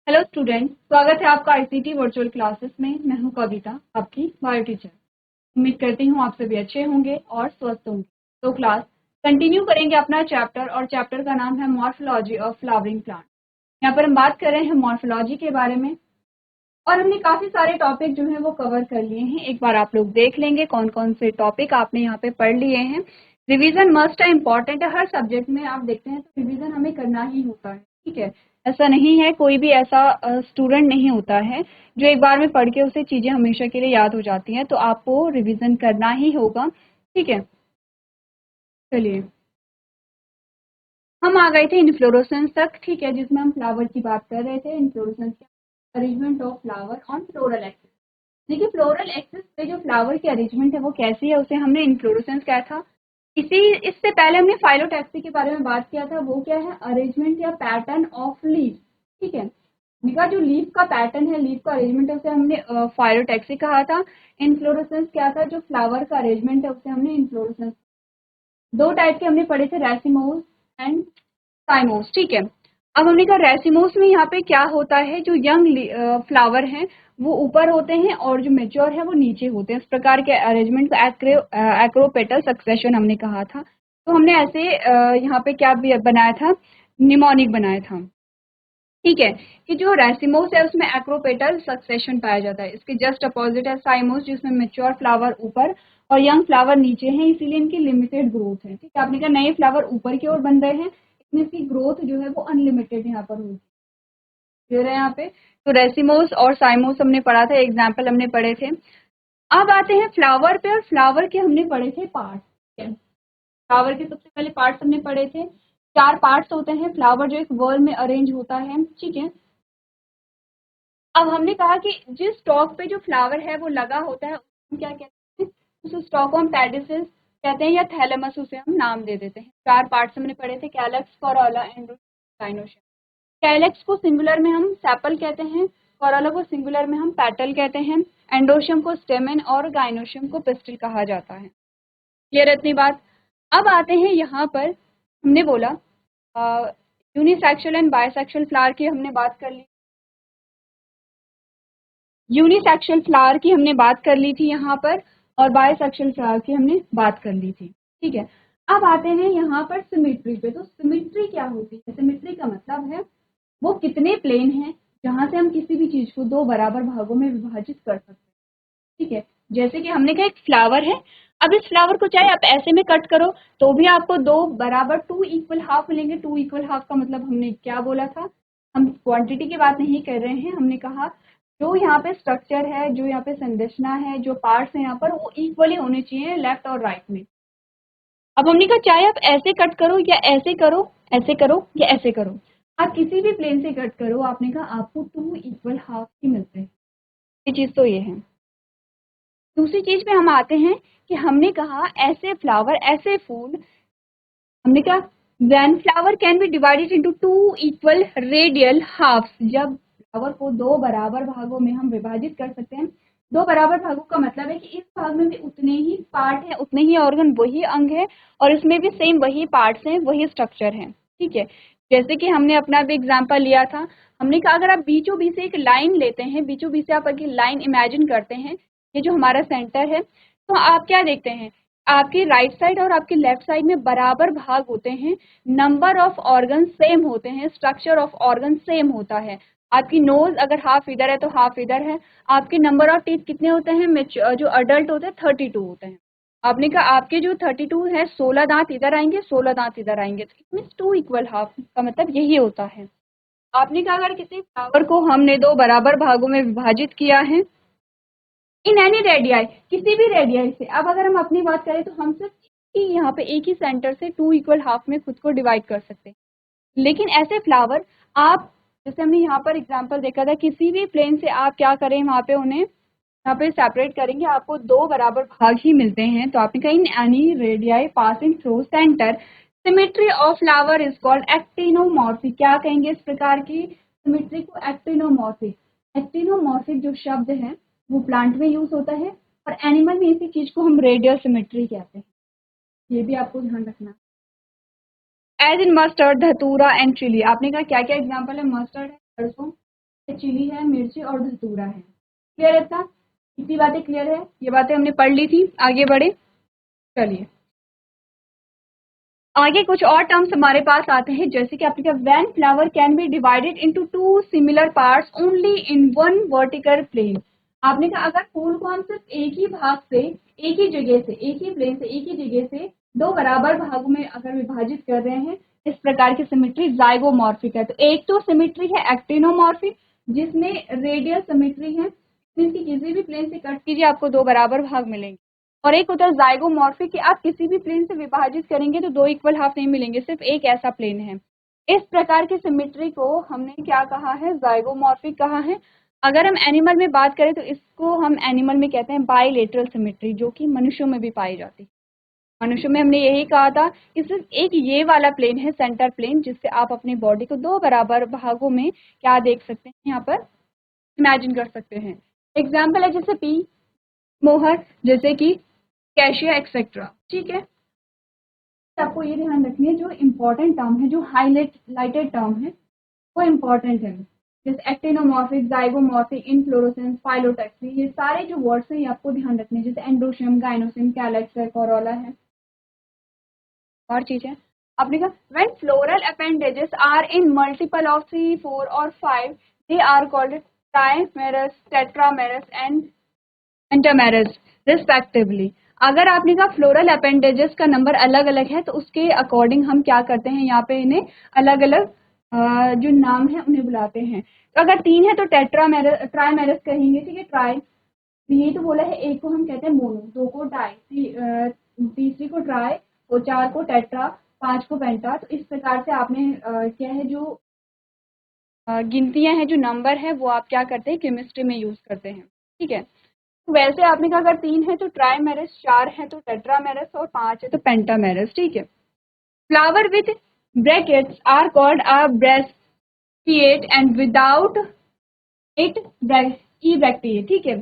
Hello student, स्वागत है आपका आईसीटी वर्चुअल क्लासेस में। मैं हूं कविता, आपकी बायो टीचर। उम्मीद करती हूं आप सभी अच्छे होंगे और स्वस्थ होंगे। तो क्लास कंटिन्यू करेंगे अपना चैप्टर, और चैप्टर का नाम है मॉर्फोलॉजी ऑफ फ्लावरिंग प्लांट। यहाँ पर हम बात कर रहे हैं मॉर्फोलॉजी के बारे में, और हमने काफी सारे टॉपिक जो है वो कवर कर लिए हैं। एक बार आप लोग देख लेंगे कौन कौन से टॉपिक आपने यहाँ पे पढ़ लिए हैं। रिवीजन मस्ट है, इम्पॉर्टेंट है। हर सब्जेक्ट में आप देखते हैं तो रिवीजन हमें करना ही होता है, ठीक है। ऐसा नहीं है, कोई भी ऐसा स्टूडेंट नहीं होता है जो एक बार में पढ़ के उसे चीजें हमेशा के लिए याद हो जाती हैं। तो आपको रिवीजन करना ही होगा, ठीक है। चलिए, हम आ गए थे इनफ्लोरेसेंस तक, ठीक है, जिसमें हम फ्लावर की बात कर रहे थे। Inflorescence arrangement of flower on floral axis. देखिए, फ्लोरल एक्सिस पे जो फ्लावर की अरेंजमेंट है वो कैसी है, उसे हमने इन्फ्लोरेसेंस कहा था। इससे पहले हमने फाइलोटैक्सी के बारे में बात किया था। वो क्या है? अरेंजमेंट या पैटर्न ऑफ लीफ, ठीक है। निका जो लीफ का पैटर्न है, लीफ का अरेंजमेंट है, उसे हमने फाइलोटैक्सी कहा था। इन्फ्लोरेसेंस क्या था? जो फ्लावर का अरेंजमेंट है उसे हमने इन्फ्लोरेसेंस। दो टाइप के हमने पढ़े थे, रेसिमोस एंड साइमोस, ठीक है। अब हमने कहा रेसिमोस में यहाँ पे क्या होता है, जो यंग फ्लावर हैं वो ऊपर होते हैं और जो मेच्योर है वो नीचे होते हैं। इस प्रकार के अरेंजमेंट को एक्रोपेटल सक्सेशन हमने कहा था। तो हमने ऐसे यहाँ पे क्या बनाया था, निमोनिक बनाया था, ठीक है। कि जो रेसिमोस है उसमें एक्रोपेटल सक्सेशन पाया जाता है। इसके जस्ट अपोजिट है साइमोस, जिसमें मेच्योर फ्लावर ऊपर और यंग फ्लावर नीचे हैं, इसीलिए इनकी लिमिटेड ग्रोथ है, ठीक है। आपने कहा नए फ्लावर ऊपर की ओर बन रहे हैं, इसमें इसकी ग्रोथ जो है वो अनलिमिटेड यहाँ पर होगी। क्लियर है यहाँ पे? तो रेसिमोस और साइमोस हमने पढ़ा था, एग्जाम्पल हमने पढ़े थे। अब आते हैं फ्लावर पे, और फ्लावर के हमने पढ़े थे पार्ट, ठीक है। फ्लावर के सबसे पहले पार्ट्स हमने पढ़े थे। चार पार्ट्स होते हैं फ्लावर, जो एक वर्ल में अरेंज होता है, ठीक है। अब हमने कहा कि जिस स्टॉक पे जो फ्लावर है वो लगा होता है उसको क्या कहते हैं? उस स्टॉक को हम पेडिसेस कहते हैं, या थैलेमस उसे हम नाम दे देते हैं। चार पार्ट्स हमने पढ़े थे, calyx, Corolla and gynoecium. Calyx को सिंगुलर में हम सेपल कहते हैं, कोरोला को सिंगुलर में हम पेटल कहते हैं, एंडोशियम को स्टेमेन और गाइनोशियम को पिस्टिल कहा जाता है। क्लियर है इतनी बात? अब आते हैं यहाँ पर, हमने बोला यूनिसेक्सुअल एंड बायसेक्सुअल फ्लावर की हमने बात कर ली। यूनिसेक्सुअल फ्लावर की हमने बात कर ली थी यहाँ पर, और बायसेक्सुअल फ्लावर की हमने बात कर ली थी, ठीक है। अब आते हैं यहाँ पर सिमेट्री पे। तो सिमेट्री क्या होती है? सिमेट्री का मतलब है वो कितने प्लेन हैं जहां से हम किसी भी चीज को दो बराबर भागों में विभाजित कर सकते हैं, ठीक है। जैसे कि हमने कहा एक फ्लावर है, अब इस फ्लावर को चाहे आप ऐसे में कट करो तो भी आपको दो बराबर टू इक्वल हाफ मिलेंगे। टू इक्वल हाफ का मतलब हमने क्या बोला था? हम क्वांटिटी की बात नहीं कर रहे हैं, हमने कहा जो यहाँ पे स्ट्रक्चर है, जो यहाँ पे संरचना है, जो पार्ट्स है यहाँ पर, वो इक्वली होने चाहिए लेफ्ट और राइट में। अब हमने कहा चाहे आप ऐसे कट करो या ऐसे करो, ऐसे करो या ऐसे करो, आप किसी भी प्लेन से कट करो, आपने कहा आपको टू इक्वल हाफ ही मिलते हैं। ये चीज तो ये है। दूसरी चीज पे हम आते हैं कि हमने कहा ऐसे फ्लावर, ऐसे फूल, हमने कहा when flower can be divided into two equal radial halves, जब फ्लावर को दो बराबर भागों में हम विभाजित कर सकते हैं। दो बराबर भागों का मतलब है कि इस भाग में भी उतने ही पार्ट हैं, उतने ही ऑर्गन, वही अंग है, और इसमें भी सेम वही पार्ट्स हैं, वही स्ट्रक्चर है, ठीक है। जैसे कि हमने अपना भी एग्जाम्पल लिया था, हमने कहा अगर आप बीचों बीच से एक लाइन लेते हैं, बीचों बीच से आप अगर लाइन इमेजिन करते हैं, ये जो हमारा सेंटर है, तो आप क्या देखते हैं? आपकी राइट साइड और आपके लेफ्ट साइड में बराबर भाग होते हैं, नंबर ऑफ ऑर्गन सेम होते हैं, स्ट्रक्चर ऑफ ऑर्गन सेम होता है। आपकी नोज अगर हाफ इधर है तो हाफ इधर है। आपके नंबर ऑफ टीथ कितने होते हैं? जो अडल्ट होते हैं 32 होते हैं। आपने कहा आपके जो 32 है, 16 दांत इधर आएंगे, 16 दांत इधर आएंगे, तो it mean two equal half का मतलब यही होता है। आपने कहा अगर किसी फ्लावर को हमने दो बराबर भागों में विभाजित किया है, इन एनी रेडियाई, किसी भी रेडियाई से। अब अगर हम अपनी बात करें तो हम सिर्फ यहाँ पे एक ही सेंटर से टू इक्वल हाफ में खुद को डिवाइड कर सकते हैं। लेकिन ऐसे फ्लावर, आप जैसे हमने यहाँ पर एग्जांपल देखा था, किसी भी प्लेन से आप क्या करें, वहाँ पे उन्हें यहाँ पे सेपरेट करेंगे, आपको दो बराबर भाग ही मिलते हैं। तो आपने कहा in any radii passing through centre symmetry of flower is called actinomorphic. क्या कहेंगे इस प्रकार की सिमेट्री को? एक्टिनोमॉर्फिक। एक्टिनोमॉर्फिक जो शब्द है वो प्लांट में यूज होता है, और एनिमल में इसी चीज को हम रेडियल सिमेट्री कहते हैं। ये भी आपको ध्यान रखना। एज इन मस्टर्ड, धतूरा एंड चिली। आपने कहा क्या क्या एग्जाम्पल है? मस्टर्ड है, सरसों, चिली है, मिर्ची और धतूरा है। क्लियर है इतना? इतनी बातें क्लियर है? ये बातें हमने पढ़ ली थी। आगे बढ़े, चलिए आगे कुछ और टर्म्स हमारे पास आते हैं, जैसे कि आपने कहा when flower can be divided into two similar parts only in one vertical plane. आपने कहा अगर फूल को हम सिर्फ एक ही भाग से, एक ही जगह से, एक ही प्लेन से, एक ही जगह से दो बराबर भागों में अगर विभाजित कर रहे हैं, इस प्रकार की सिमेट्री जाइगोमॉर्फिक है। तो एक तो सिमेट्री है एक्टिनोमॉर्फिक, जिसमें रेडियल सिमेट्री है, इसकी किसी भी प्लेन से कट कीजिए आपको दो बराबर भाग मिलेंगे। और एक होता है जाइगोमॉर्फिक कि आप किसी भी प्लेन से विभाजित करेंगे तो दो इक्वल हाफ नहीं मिलेंगे, सिर्फ एक ऐसा प्लेन है। इस प्रकार की सिमेट्री को हमने क्या कहा है? जाइगोमॉर्फिक कहा है। अगर हम एनिमल में बात करें तो इसको हम एनिमल में कहते हैं बाइलेटरल सिमेट्री, जो कि मनुष्यों में भी पाई जाती है। मनुष्यों में हमने यही कहा था कि सिर्फ एक ये वाला प्लेन है, सेंटर प्लेन, जिससे आप अपनी बॉडी को दो बराबर भागों में क्या देख सकते हैं, यहाँ पर इमेजिन कर सकते हैं। एग्जाम्पल है जैसे पी मोहर, जैसे कि कैशिया एक्सेट्रा। ठीक है, आपको ये ध्यान रखनी है जो इम्पोर्टेंट टर्म है, जो हाईलाइटेड टर्म है वो इम्पोर्टेंट है, जैसे एक्टिनोमॉर्फिक, जाइगोमॉर्फिक, इनफ्लोरोसेंस, फाइलोटैक्सी, ये सारे जो वर्ड्स हैं ये आपको ध्यान रखने हैं, जैसे एंडोशियम, गाइनोसिम, कैलेक्स है, कोरोला है। और चीज है, आपने कहा when floral appendages are in multiple of 3, 4 और 5 they are called trimerous, tetramerous and pentamerous respectively. अगर आपने कहा फ्लोरल अपेंडेजेस का नंबर अलग अलग है तो उसके अकॉर्डिंग हम क्या करते हैं, यहाँ पे इन्हें अलग अलग जो नाम है उन्हें बुलाते हैं। तो अगर 3 है तो टेट्रामेरस, ट्राइमेरस कहेंगे। ठीक है, ट्राई, ये तो बोला है, एक को हम कहते हैं मोनो, दो को डाई, तीसरी को ट्राई, और 4 को टेट्रा, 5 को पेंटा। तो इस प्रकार से आपने क्या है जो गिनतियां हैं, जो नंबर है वो आप क्या करते हैं, केमिस्ट्री में यूज करते हैं। ठीक है, तो वैसे आपने कहा अगर 3 है तो ट्राइमेरस, 4 है तो टेट्रामेरस और 5 है तो पेंटामेरस। ठीक है, flower with brackets are called a bracteate and without it ebracteate. ठीक है,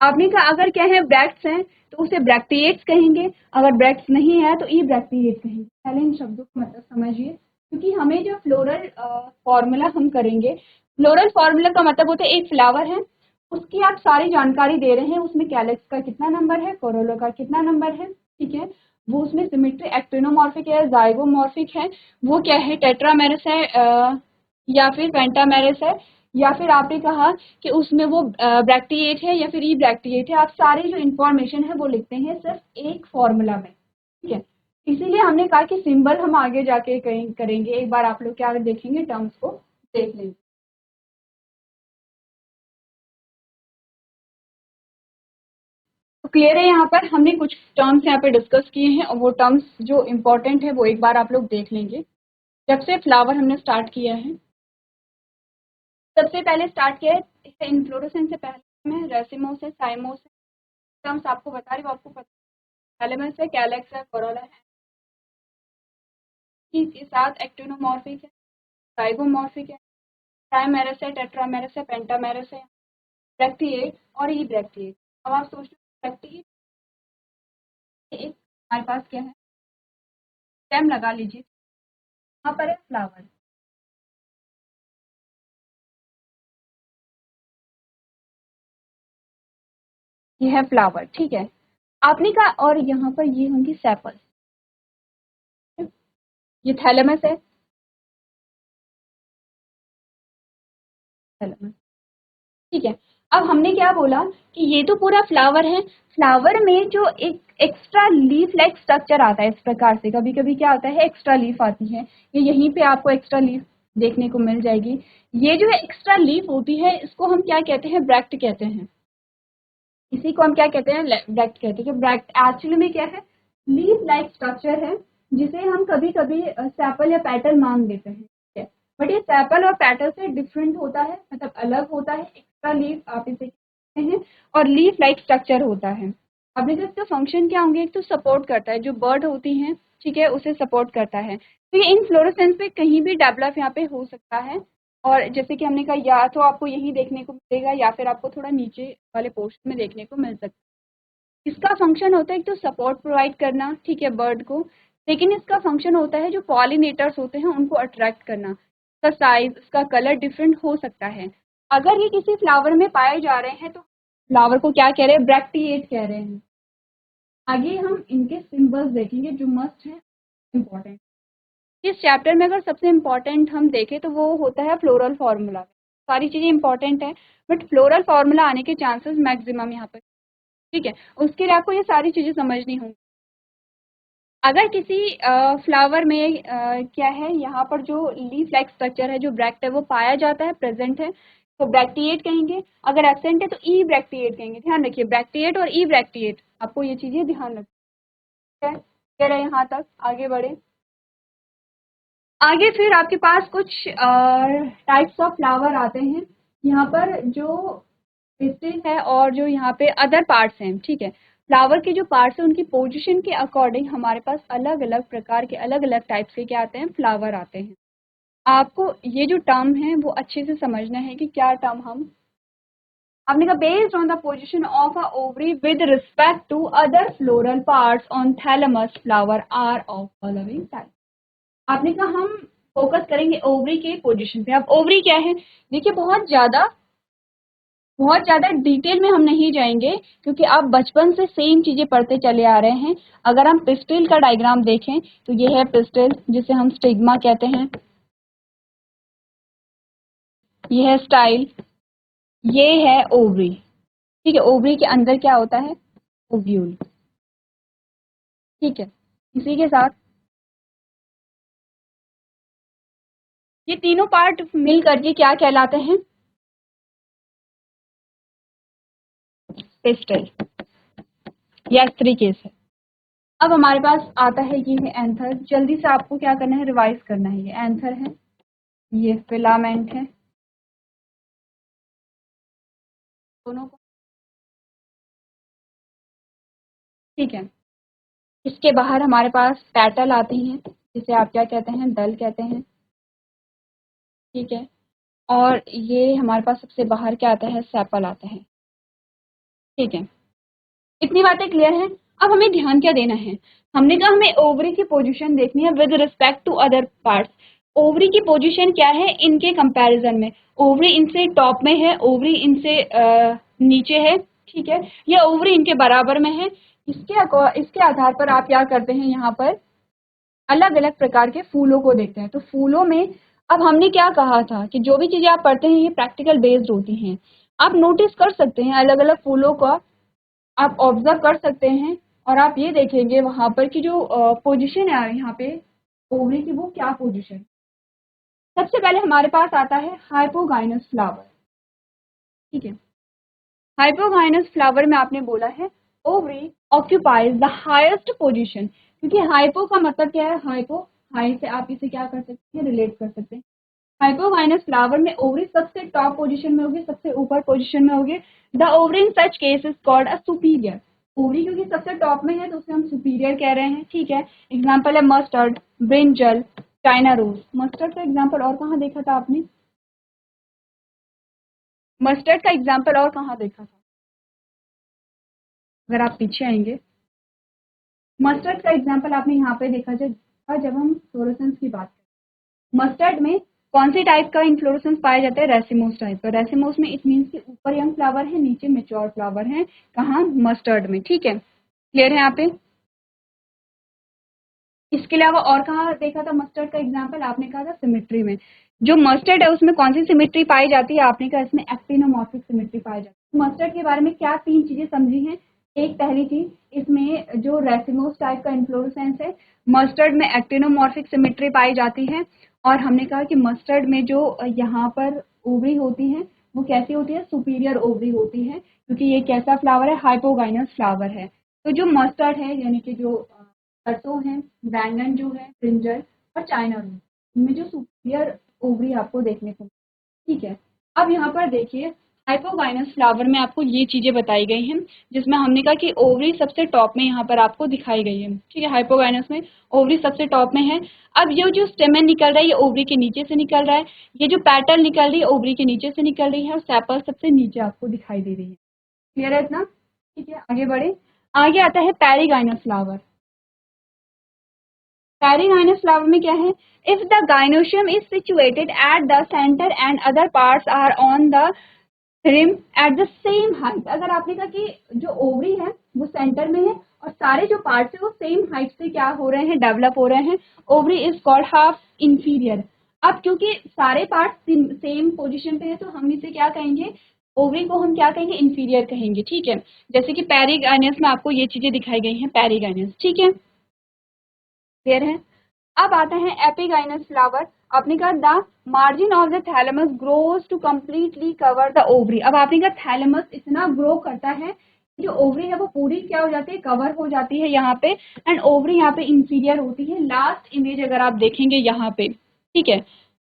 आपने कहा अगर क्या है ब्रैक्ट्स हैं तो उसे ब्रैक्टिएट्स कहेंगे, अगर ब्रैक्ट्स नहीं है तो ई ब्रैक्टिएट कहेंगे। पहले इन शब्दों को मतलब समझिए, क्योंकि हमें जो फ्लोरल फॉर्मूला हम करेंगे, फ्लोरल फॉर्मूला का मतलब होता है एक फ्लावर है, उसकी आप सारी जानकारी दे रहे हैं, उसमें कैलेक्स का कितना नंबर है, कोरोला का कितना नंबर है। ठीक है, वो उसमें सिमेट्री एक्टिनोमॉर्फिक है, जाइगोमॉर्फिक है, वो क्या है टेट्रामेरस है या फिर पेंटामेरस है, या फिर आपने कहा कि उसमें वो ब्रैक्टिएट है या फिर ई ब्रैक्टिएट है। आप सारी जो इन्फॉर्मेशन है वो लिखते हैं सिर्फ एक फॉर्मूला में। ठीक है, इसीलिए हमने कहा कि सिंबल हम आगे जाके करेंगे। एक बार आप लोग क्या देखेंगे, टर्म्स को देख लेंगे। तो क्लियर है, यहाँ पर हमने कुछ टर्म्स यहाँ पे डिस्कस किए हैं और वो टर्म्स जो इम्पोर्टेंट है वो एक बार आप लोग देख लेंगे। जब से फ्लावर हमने स्टार्ट किया है, सबसे पहले स्टार्ट किया है इससे इन्फ्लोरेसेंस से पहले में रेसिमोस है, साइमोस है, टर्म्स आपको बता रही हूँ, आपको पता एलिमेंट्स है, कैलेक्स है, कोरोला है, इसके साथ एक्टिनोमॉर्फिक है, जाइगोमॉर्फिक है, ट्राइमेरस है, टेट्रामेरस है, पेंटामेरस है, ब्रैक्टिएट और ई ब्रैक्टिएट। अब आप सोच लो ब्रैक्टिएट एक हमारे पास क्या है, स्टेम लगा लीजिए, यहाँ पर है फ्लावर, ये है फ्लावर। ठीक है, आपने कहा और यहाँ पर ये होंगी सेपल्स, ये थैलेमस है, थैलेमस। ठीक है, अब हमने क्या बोला कि ये तो पूरा फ्लावर है, फ्लावर में जो एक एक्स्ट्रा लीफ लाइक स्ट्रक्चर आता है इस प्रकार से, कभी कभी क्या होता है एक्स्ट्रा लीफ आती है, ये यहीं पे आपको एक्स्ट्रा लीफ देखने को मिल जाएगी। ये जो एक्स्ट्रा लीफ होती है इसको हम क्या कहते हैं, ब्रैक्ट कहते हैं। इसी को हम क्या कहते हैं, ब्रैक्ट कहते हैं। ब्रैक्ट एक्चुअली में क्या है, लीफ लाइक स्ट्रक्चर है, जिसे हम कभी कभी सेपल या पैटल मान देते हैं। ठीक है, बट ये सेपल और पैटल से डिफरेंट होता है, मतलब अलग होता है। एक्स्ट्रा लीफ आप इसे कहते हैं और लीफ लाइक स्ट्रक्चर होता है। अब देखो इसका फंक्शन क्या होंगे, एक तो सपोर्ट करता है, जो बर्ड होती हैं ठीक है उसे सपोर्ट करता है। तो ये इनफ्लोरेसेंस पे कहीं भी डेवलप यहाँ पे हो सकता है, और जैसे कि हमने कहा या तो आपको यही देखने को मिलेगा या फिर आपको थोड़ा नीचे वाले पोर्शन में देखने को मिल सकता है। इसका फंक्शन होता है एक तो सपोर्ट प्रोवाइड करना, ठीक है, बर्ड को, लेकिन इसका फंक्शन होता है जो पॉलिनेटर्स होते हैं उनको अट्रैक्ट करना। इसका साइज, इसका कलर डिफरेंट हो सकता है। अगर ये किसी फ्लावर में पाए जा रहे हैं तो फ्लावर को क्या कह रहे हैं, ब्रैक्टिएट कह रहे हैं। आगे हम इनके सिंबल्स देखेंगे जो मस्ट है इम्पोर्टेंट। इस चैप्टर में अगर सबसे इम्पोर्टेंट हम देखें तो वो होता है फ्लोरल फार्मूला। सारी चीज़ें इंपॉर्टेंट है बट फ्लोरल फार्मूला आने के चांसेस मैक्सिमम यहाँ पर, ठीक है। उसके लिए आपको ये सारी चीज़ें समझनी होंगी। अगर किसी फ्लावर में क्या है यहाँ पर जो लीफ लाइक स्ट्रक्चर है, जो ब्रैक्ट है वो पाया जाता है, प्रेजेंट है, तो ब्रैक्टिएट कहेंगे। अगर एब्सेंट है तो ई ब्रैक्टिएट कहेंगे। ध्यान रखिए, ब्रैक्टिएट और ई ब्रैक्टिएट, आपको ये चीज़ें ध्यान रखनी है। कह रहे यहाँ तक आगे बढ़े। आगे फिर आपके पास कुछ टाइप्स ऑफ फ्लावर आते हैं। यहाँ पर जो पिस्टिल है और जो यहाँ पे अदर पार्ट्स हैं, ठीक है। फ्लावर के जो पार्ट्स हैं उनकी पोजीशन के अकॉर्डिंग हमारे पास अलग अलग प्रकार के अलग अलग टाइप्स के क्या आते हैं, फ्लावर आते हैं। आपको ये जो टर्म है वो अच्छे से समझना है कि क्या टर्म हम, आपने कहा based on the position of a ovary with respect to other floral parts on thalamus flower are of following type. आपने कहा हम फोकस करेंगे ओवरी के पोजीशन पे। अब ओवरी क्या है, देखिए बहुत ज़्यादा डिटेल में हम नहीं जाएंगे क्योंकि आप बचपन से सेम चीज़ें पढ़ते चले आ रहे हैं। अगर हम पिस्टिल का डायग्राम देखें तो ये है पिस्टिल जिसे हम स्टिग्मा कहते हैं, ये है स्टाइल, ये है ओवरी, ठीक है। ओवरी के अंदर क्या होता है, ओव्यूल, ठीक है। इसी के साथ ये तीनों पार्ट मिल करके क्या कहलाते हैं, पिस्टिल या स्त्री केस है। अब हमारे पास आता है ये है एंथर। जल्दी से आपको क्या करना है, रिवाइज करना है। ये एंथर है, ये फिलामेंट है, दोनों को, ठीक है। इसके बाहर हमारे पास पेटल आती हैं जिसे आप क्या कहते हैं, डल कहते हैं, ठीक है। और ये हमारे पास सबसे बाहर क्या आता है, सेपल आता है, ठीक है। इतनी बातें क्लियर हैं। अब हमें ध्यान क्या देना है, हमने कहा हमें ओवरी की पोजीशन देखनी है with respect to other parts. Ovary की पोजीशन क्या है इनके कंपैरिजन में, ओवरी इनसे टॉप में है, ओवरी इनसे नीचे है, ठीक है, या ओवरी इनके बराबर में है। इसके आधार पर आप क्या करते हैं, यहाँ पर अलग अलग प्रकार के फूलों को देखते हैं। तो फूलों में अब हमने क्या कहा था कि जो भी चीजें आप पढ़ते हैं ये प्रैक्टिकल बेस्ड होती हैं। आप नोटिस कर सकते हैं अलग अलग फूलों का, आप ऑब्जर्व कर सकते हैं और आप ये देखेंगे वहां पर कि जो पोजीशन है यहाँ पे ओवरी की, वो क्या पोजीशन। सबसे पहले हमारे पास आता है हाइपोगाइनस फ्लावर, ठीक है। हाइपोगाइनस फ्लावर में आपने बोला है ovary occupies the highest position, क्योंकि हाइपो का मतलब क्या है, हाइपो, हाई से आप इसे क्या कर सकते हैं, रिलेट कर सकते हैं। हाइपोगाइनस फ्लावर में ओवरी सबसे टॉप पोजीशन में होगी, सबसे ऊपर पोजीशन में होगी। The ovary in such case is called a superior. Ovary क्योंकि सबसे टॉप में है तो उसे हम सुपीरियर कह रहे हैं, ठीक है। एग्जाम्पल है mustard, brinjal, China rose. Mustard का एग्जाम्पल और कहाँ देखा था आपने, मस्टर्ड का एग्जाम्पल और कहाँ देखा था, अगर आप पीछे आएंगे। मस्टर्ड का एग्जाम्पल आपने यहाँ पे देखा जब हम फ्लोरेसेंस की बात करें। मस्टर्ड में कौन सी टाइप का इन्फ्लोरेसेंस पाया जाता है, रेसिमोस टाइप का। रेसिमोस में इट मीन्स कि ऊपर यंग फ्लावर है, नीचे मेच्योर फ्लावर है, कहाँ, मस्टर्ड में, ठीक है। क्लियर है यहाँ पे। इसके अलावा और कहाँ देखा था मस्टर्ड का एग्जाम्पल, आपने कहा था सिमेट्री में। जो मस्टर्ड है उसमें कौन सी सिमेट्री पाई जाती है, आपने कहा इसमें एक्टिनोमॉर्फिक सिमेट्री पाई जाती है। मस्टर्ड के बारे में क्या तीन चीजें समझी हैं, एक पहली चीज, इसमें जो रेसिमोस टाइप का इन्फ्लोरेसेंस है, मस्टर्ड में एक्टिनोमॉर्फिक सिमेट्री पाई जाती है। और हमने कहा कि मस्टर्ड में जो यहाँ पर ओवरी होती है वो कैसी होती है, सुपीरियर ओवरी होती है, क्योंकि ये कैसा फ्लावर है, हाइपोगाइनस फ्लावर है। तो जो मस्टर्ड है यानी कि जो सरसों है, बैंगन जो है, ब्रिंजल और चाइना रोज, इनमें जो सुपीरियर ओवरी आपको देखने को, ठीक है। अब यहाँ पर देखिए हाइपोगाइनस फ्लावर में आपको ये चीजें बताई गई हैं जिसमें हमने कहा कि ओवरी सबसे टॉप में यहाँ पर आपको दिखाई गई है, ठीक है। हाइपोगाइनस में ओवरी सबसे टॉप में है। अब ये जो स्टेमन निकल रहा है ये ओवरी के नीचे से निकल रहा है, ये जो पैटल निकल रही है ओवरी के नीचे से निकल रही है, और सेपल सबसे नीचे आपको दिखाई दे रही है। क्लियर है इतना, ठीक है। आगे बढ़े, आगे आता है पेरिगाइनस फ्लावर। पेरिगाइनस फ्लावर में क्या है, if the gynoecium is situated at the centre and other parts are on the rim at the same height. अगर आपने कहा कि जो ओवरी है वो सेंटर में है और सारे जो पार्ट्स है वो सेम हाइट से क्या हो रहे हैं, डेवलप हो रहे हैं, ovary is called half inferior. अब क्योंकि सारे पार्ट्स सेम पोजीशन पे है तो हम इसे क्या कहेंगे, ओवरी को हम क्या कहेंगे, इंफीरियर कहेंगे। ठीक है, जैसे कि पेरिगाइनस में आपको ये चीजें दिखाई गई हैं, पेरिगाइनस। ठीक है, क्लियर है। अब आता है एपिगाइनस फ्लावर। आपने कहा the margin of the thalamus grows to completely cover the ovary. अब आपने कहा थैलेमस इतना ग्रो करता है, जो ओवरी है वो पूरी क्या हो जाती है, कवर हो जाती है यहाँ पे, एंड ओवरी यहाँ पे इंफीरियर होती है। लास्ट इमेज अगर आप देखेंगे यहाँ पे, ठीक है।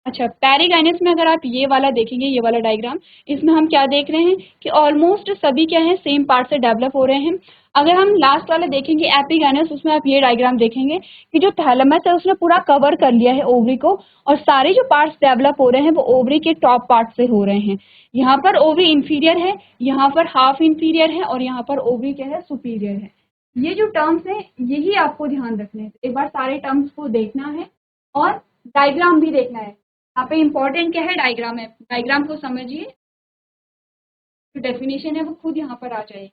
अच्छा, पेरिगाइनस में अगर आप ये वाला देखेंगे, ये वाला डायग्राम, इसमें हम क्या देख रहे हैं कि ऑलमोस्ट सभी क्या है, सेम पार्ट से डेवलप हो रहे हैं। अगर हम लास्ट वाला देखेंगे एपिगाइनस, उसमें आप ये डायग्राम देखेंगे कि जो थैलेमस है उसने पूरा कवर कर लिया है ओवरी को, और सारे जो पार्ट्स डेवलप हो रहे हैं वो ओवरी के टॉप पार्ट से हो रहे हैं। यहाँ पर ओवरी इंफीरियर है, यहाँ पर हाफ इंफीरियर है, और यहाँ पर ओवरी क्या है, सुपीरियर है। ये जो टर्म्स है यही आपको ध्यान रखने हैं। एक बार सारे टर्म्स को देखना है और डायग्राम भी देखना है। यहाँ पे इम्पोर्टेंट क्या है, डायग्राम है। डायग्राम को समझिए, जो डेफिनेशन है वो खुद यहाँ पर आ जाएगी।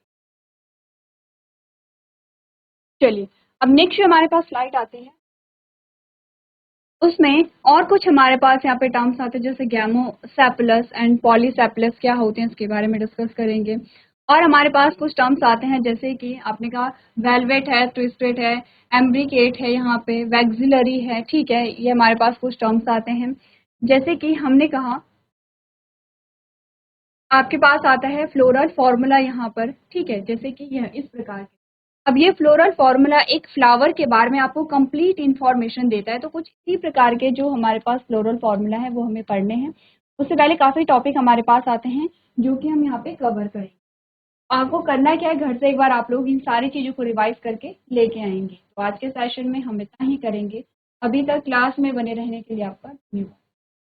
चलिए, अब नेक्स्ट हमारे पास स्लाइड आते हैं, उसमें और कुछ हमारे पास यहाँ पे टर्म्स आते हैं, जैसे गैमोसेपलस एंड पॉलीसेपलस क्या होते हैं इसके बारे में डिस्कस करेंगे। और हमारे पास कुछ टर्म्स आते हैं जैसे कि आपने कहा वेलवेट है, ट्विस्टेड है, एम्ब्रिकेट है, यहाँ पे वैक्सिलरी है। ठीक है, ये हमारे पास कुछ टर्म्स आते हैं। जैसे कि हमने कहा आपके पास आता है फ्लोरल फॉर्मूला यहाँ पर। ठीक है, जैसे कि यह इस प्रकार के। अब ये फ्लोरल फॉर्मूला एक फ्लावर के बारे में आपको कंप्लीट इंफॉर्मेशन देता है। तो कुछ इसी प्रकार के जो हमारे पास फ्लोरल फॉर्मूला है वो हमें पढ़ने हैं। उससे पहले काफ़ी टॉपिक हमारे पास आते हैं जो कि हम यहाँ पे कवर करेंगे। आपको करना क्या है, घर से एक बार आप लोग इन सारी चीज़ों को रिवाइज करके लेके आएंगे। तो आज के सेशन में हम इतना ही करेंगे। अभी तक क्लास में बने रहने के लिए आपका धन्यवाद।